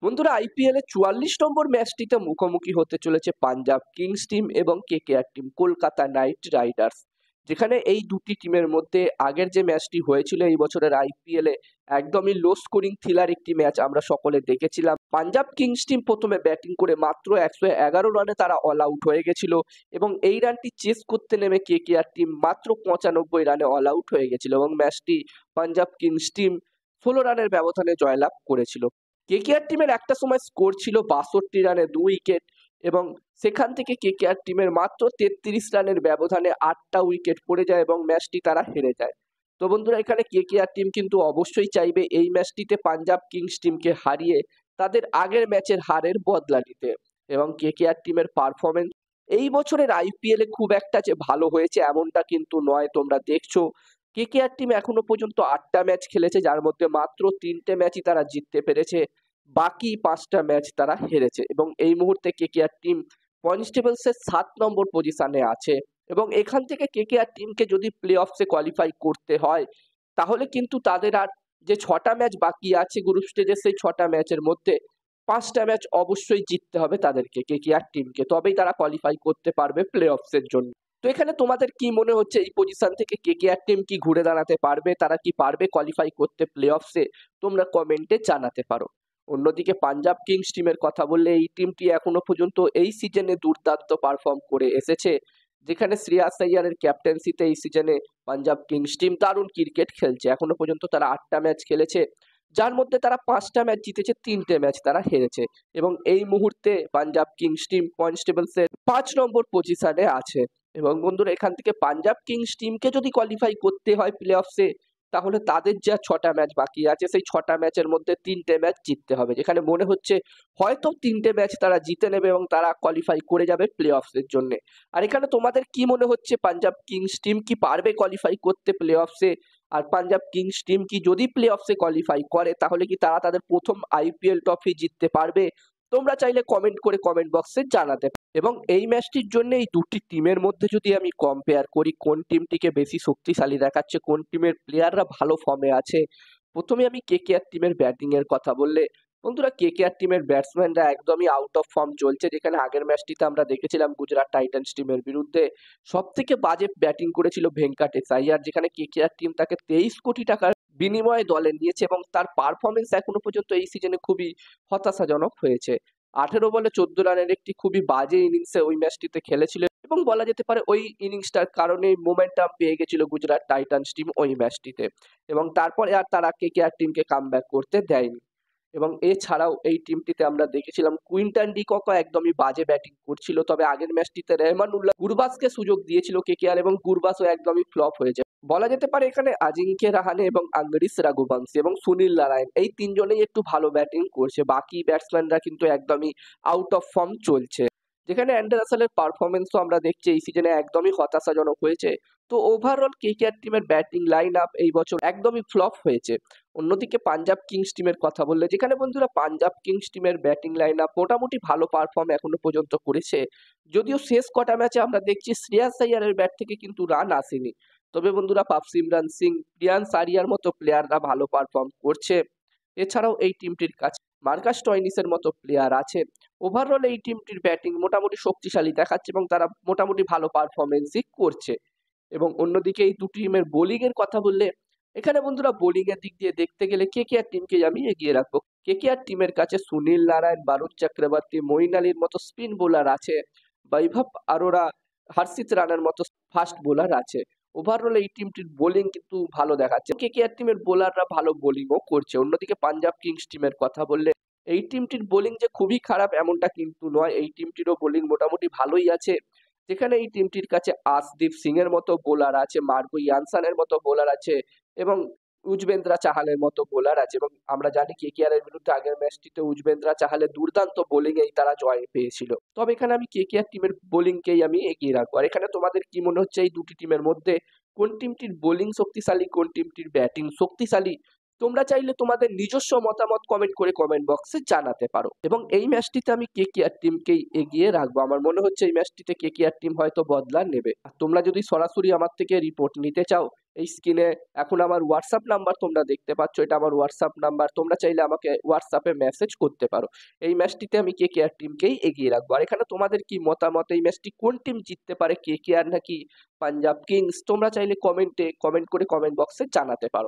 বন্ধুরা, আইপিএল এর ৪৪ নম্বর ম্যাচটিতে মুখোমুখি হতে চলেছে পাঞ্জাব কিংস টিম এবং KKR team, Kolkata night Riders. যেখানে এই দুটি টিমের মধ্যে আগের যে ম্যাচটি হয়েছিল এই বছরের আইপিএল এ, একদমই লো স্কোরিং থ্রিলার একটি ম্যাচ আমরা সকলে দেখেছিলাম। পাঞ্জাব কিংস টিম প্রথমে ব্যাটিং করে মাত্র ১১১ রানে তারা অল আউট হয়ে গেছিল এবং এই রানটি চেস করতে নেমে কেকেআর টিম মাত্র ৯৫ রানে অল আউট হয়ে গেছিল এবং ম্যাচটি পাঞ্জাব কিংস টিম ১৬ রানের ব্যবধানে জয়লাভ করেছিল। কেকেআর টিমের একটা সময় স্কোর ছিল ৬২ রানে ২ উইকেট এবং সেখান থেকে কেকেআর টিমের মাত্র ৩৩ রানের ব্যবধানে ৮টা উইকেট পড়ে যায় এবং ম্যাচটি তারা হেরে যায়। তো বন্ধুরা, এখানে কেকেআর টিম কিন্তু অবশ্যই চাইবে এই ম্যাচটিতে পাঞ্জাব কিংস টিমকে হারিয়ে তাদের আগের ম্যাচের হারের বদলা নিতে। এবং কেকেআর টিমের পারফরমেন্স এই বছরের আইপিএল এ খুব একটা যে ভালো হয়েছে এমনটা কিন্তু নয়। তোমরা দেখছো কেকেআর টিম এখনো পর্যন্ত ৮টা ম্যাচ খেলেছে, যার মধ্যে মাত্র ৩টে ম্যাচই তারা জিততে পেরেছে, বাকি ৫টা ম্যাচ তারা হেরেছে এবং এই মুহূর্তে কেকেআর টিম পয়েন্টস টেবলসের ৭ নম্বর পজিশনে আছে। এবং এখান থেকে কেকেআর টিমকে যদি প্লে অফসে কোয়ালিফাই করতে হয় তাহলে কিন্তু তাদের আর যে ৬টা ম্যাচ বাকি আছে গ্রুপ স্টেজের, সেই ৬টা ম্যাচের মধ্যে ৫টা ম্যাচ অবশ্যই জিততে হবে তাদেরকে, কেকেআর টিমকে, তবেই তারা কোয়ালিফাই করতে পারবে প্লে অফসের জন্য। তো এখানে তোমাদের কি মনে হচ্ছে, এই পজিশন থেকে কেকেআর টিম কি ঘুরে দাঁড়াতে পারবে, তারা কি পারবে কোয়ালিফাই করতে প্লে অফসে? তোমরা কমেন্টে জানাতে পারো। অন্যদিকে পাঞ্জাব কিংস টিমের কথা বললে, এই টিমটি এখনো পর্যন্ত এই সিজনে দুর্দান্ত পারফর্ম করে এসেছে। যেখানে শ্রেয়াস আইয়ারের ক্যাপ্টেন্সিতে এই সিজনে পাঞ্জাব কিংস টিম দারুণ ক্রিকেট খেলছে। এখনো পর্যন্ত তারা ৮টা ম্যাচ খেলেছে, যার মধ্যে তারা ৫টা ম্যাচ জিতেছে, ৩টে ম্যাচ তারা হেরেছে এবং এই মুহূর্তে পাঞ্জাব কিংস টিম পয়েন্টস টেবলসের ৫ নম্বর পজিশনে আছে। এবং বন্ধুরা, এখান থেকে পাঞ্জাব কিংস টিমকে যদি কোয়ালিফাই করতে হয় প্লে অফসে, তাহলে তাদের যা ৬টা ম্যাচ বাকি আছে সেই ৬টা ম্যাচের মধ্যে ৩টে ম্যাচ জিততে হবে। যেখানে মনে হচ্ছে হয়তো ৩টে ম্যাচ তারা জিতে নেবে এবং তারা কোয়ালিফাই করে যাবে প্লে অফসের জন্য। আর এখানে তোমাদের কি মনে হচ্ছে, পাঞ্জাব কিংস টিম কি পারবে কোয়ালিফাই করতে প্লে অফসে? আর পাঞ্জাব কিংস টিম কি যদি প্লে অফসে কোয়ালিফাই করে তাহলে কি তারা তাদের প্রথম আইপিএল ট্রফি জিততে পারবে? তোমরা চাইলে কমেন্ট করে কমেন্ট বক্সে জানাতে পারো। এবং এই ম্যাচটির জন্য এই দুটি টিমের মধ্যে যদি আমি কম্পেয়ার করি কোন টিমটিকে বেশি শক্তিশালী দেখাচ্ছে, কোন টিমের প্লেয়াররা ভালো ফর্মে আছে, প্রথমে আমি কেকেআর টিমের ব্যাটিং এর কথা বললে, বন্ধুরা, কেকেআর টিমের ব্যাটসম্যানরা একদমই আউট অফ ফর্ম চলছে। যেখানে আগের ম্যাচটিতে আমরা দেখেছিলাম গুজরাট টাইটান্স টিমের বিরুদ্ধে সব থেকে বাজে ব্যাটিং করেছিল ভেঙ্কাটেশ আইয়ার, যেখানে কেকেআর টিম তাকে ২৩ কোটি টাকার বিনিময়ে দলে নিয়েছে এবং তার পারফরমেন্স এখনো পর্যন্ত এই সিজনে খুবই হতাশাজনক হয়েছে। ১৮ বলে ১৪ রানের একটি খুবই বাজে ইনিংসে ওই ম্যাচটিতে খেলেছিল এবং বলা যেতে পারে ওই ইনিংসটার কারণে মোমেন্টাম পেয়ে গেছিল গুজরাট টাইটান্স টিম ওই ম্যাচটিতে এবং তারপরে আর তারা কেকেআর টিমকে কামব্যাক করতে দেয়নি। এবং এছাড়াও এই টিমটিতে আমরা দেখেছিলাম কুইন্টন ডিককও একদমই বাজে ব্যাটিং করছিল, তবে আগের ম্যাচটিতে রেহমানুল্লাহ গুরবাজকে সুযোগ দিয়েছিল কেকেআর এবং গুরবাজও একদমই ফ্লপ হয়েছে। বলা যেতে পারে এখানে আজিঙ্কে রাহানে এবং আঙ্গরিস রাঘুবংশী এবং সুনীল নারায়ণ এই তিনজনেই একটু ভালো ব্যাটিং করছে, বাকি ব্যাটসম্যানরা কিন্তু একদমই আউট অফ ফর্ম চলছে। যেখানে অ্যান্ডে রাসেলের পারফরমেন্সও আমরা দেখছি এই সিজনে একদমই হতাশাজনক হয়েছে। তো ওভারঅল কেকেআর টিমের ব্যাটিং লাইন আপ এই বছর একদমই ফ্লপ হয়েছে। অন্যদিকে পাঞ্জাব কিংস টিমের কথা বললে, যেখানে বন্ধুরা পাঞ্জাব কিংস টিমের ব্যাটিং লাইন আপ মোটামুটি ভালো পারফর্ম এখনো পর্যন্ত করেছে, যদিও শেষ কটা ম্যাচে আমরা দেখছি শ্রেয়াস আইয়ারের ব্যাট থেকে কিন্তু রান আসেনি। তবে বন্ধুরা, পাপসিমরান সিং, প্রিয়ান্স আরিয়ার মতো প্লেয়াররা ভালো পারফর্ম করছে। এছাড়াও এই টিমটির কাছে মার্কাস স্টয়নিসের মতো প্লেয়ার আছে। ওভারঅল এই টিমটির ব্যাটিং মোটামুটি শক্তিশালী দেখাচ্ছে এবং তারা মোটামুটি ভালো পারফরমেন্সই করছে। এবং অন্যদিকে এই দুটি টিমের বোলিং এর কথা বললে, এখানে বন্ধুরা বোলিং এর দিক দিয়ে দেখতে গেলে কেকেআর টিমকে আমি এগিয়ে রাখবো। কেকেআর টিমের কাছে সুনীল নারায়ণ, বারুদ চক্রবর্তী, মঈন আলীর মতো স্পিন বোলার আছে, বৈভব আরোরা, হর্ষিত রানার মতো ফাস্ট বোলার আছে। ওভারঅল এই টিমটির বোলিং কিন্তু ভালো দেখাচ্ছে, কেকেআর টিমের বোলাররা ভালো বোলিংও করছে। অন্যদিকে পাঞ্জাব কিংস টিমের কথা বললে, এই টিমটির বোলিং যে খুবই খারাপ এমনটা কিন্তু নয়, এই টিমটিরও বোলিং মোটামুটি ভালোই আছে। যেখানে এই টিমটির কাছে আশদীপ সিং এর মতো বোলার আছে, মার্কো ইয়ানসনের মতো বোলার আছে এবং উজবেন্দ্রা চাহালের মতো বোলার আছে। এবং আমরা জানি কেকেআর এর বিরুদ্ধে আগের ম্যাচটিতে উজবেন্দ্রা চাহালের দুর্দান্ত বোলিং এই তারা জয় পেয়েছিল। তবে এখানে আমি কেকেআর টিমের বোলিংকেই আমি এগিয়ে রাখবো। আর এখানে তোমাদের কি মনে হচ্ছে, এই দুটি টিমের মধ্যে কোন টিমটির বোলিং শক্তিশালী, কোন টিমটির ব্যাটিং শক্তিশালী? তোমরা চাইলে তোমাদের নিজস্ব মতামত কমেন্ট করে কমেন্ট বক্সে জানাতে পারো। এবং এই ম্যাচটিতে আমি কেকেআর টিমকেই এগিয়ে রাখবো। আমার মনে হচ্ছে এই ম্যাচটিতে কেকেআর টিম হয়তো বদলা নেবে। আর তোমরা যদি সরাসরি আমার থেকে রিপোর্ট নিতে চাও, এই স্ক্রিনে এখন আমার হোয়াটসঅ্যাপ নাম্বার তোমরা দেখতে পাচ্ছ, এটা আমার হোয়াটসঅ্যাপ নাম্বার। তোমরা চাইলে আমাকে হোয়াটসঅ্যাপে মেসেজ করতে পারো। এই ম্যাচটিতে আমি কেকেআর টিমকেই এগিয়ে রাখবো। আর এখানে তোমাদের কি মতামত, এই ম্যাচটি কোন টিম জিততে পারে, কেকেআর নাকি পাঞ্জাব কিংস? তোমরা চাইলে কমেন্ট করে কমেন্ট বক্সে জানাতে পারো।